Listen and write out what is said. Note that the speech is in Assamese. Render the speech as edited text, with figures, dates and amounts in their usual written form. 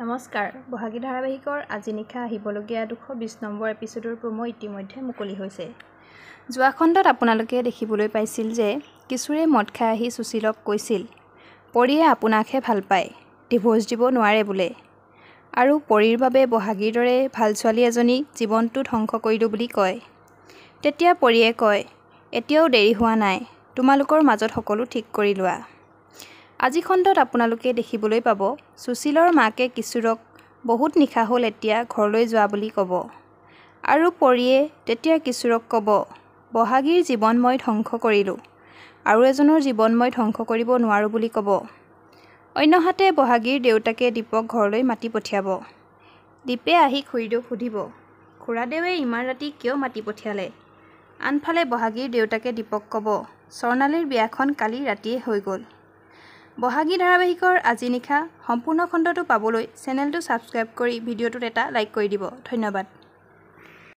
নমস্কাৰ বহাগী ধাৰাবাহিকৰ আজি নিশা আহিবলগীয়া 220 নম্বৰ এপিসোডৰ প্ৰমো ইতিমধ্যে মুকলি হৈছে। যোৱা খণ্ডত আপোনালোকে দেখিবলৈ পাইছিল যে কিশোৰে মদ খাই আহি সুশীলক কৈছিল পৰীয়ে আপোনাকহে ভাল পায়, ডিভোৰ্স দিব নোৱাৰে বোলে। আৰু পৰীৰ বাবে বহাগীৰ দৰে ভাল ছোৱালী এজনীক জীৱনটো ধ্বংস কৰিলোঁ বুলি কয়। তেতিয়া পৰীয়ে কয়, এতিয়াও দেৰি হোৱা নাই, তোমালোকৰ মাজত সকলো ঠিক কৰি লোৱা। আজি খণ্ডত আপোনালোকে দেখিবলৈ পাব সুশীলৰ মাকে কিশোৰক বহুত নিশা হ'ল এতিয়া ঘৰলৈ যোৱা বুলি ক'ব। আৰু পৰীয়ে তেতিয়া কিশোৰক ক'ব বহাগীৰ জীৱন মই ধ্বংস কৰিলোঁ, আৰু এজনৰ জীৱন মই ধ্বংস কৰিব নোৱাৰোঁ বুলি ক'ব। অন্যহাতে বহাগীৰ দেউতাকে দীপক ঘৰলৈ মাতি পঠিয়াব। দীপে আহি খুৰীদেউক সুধিব খুৰাদেৱে ইমান ৰাতি কিয় মাতি পঠিয়ালে। আনফালে বহাগীৰ দেউতাকে দীপক ক'ব স্বৰ্ণালীৰ বিয়াখন কালি ৰাতিয়ে হৈ গ'ল। বহাগী ধাৰাবাহিকৰ আজি নিশা সম্পূৰ্ণ খণ্ডটো পাবলৈ চেনেলটো ছাবস্ক্ৰাইব কৰি ভিডিঅ'টোত এটা লাইক কৰি দিব। ধন্যবাদ।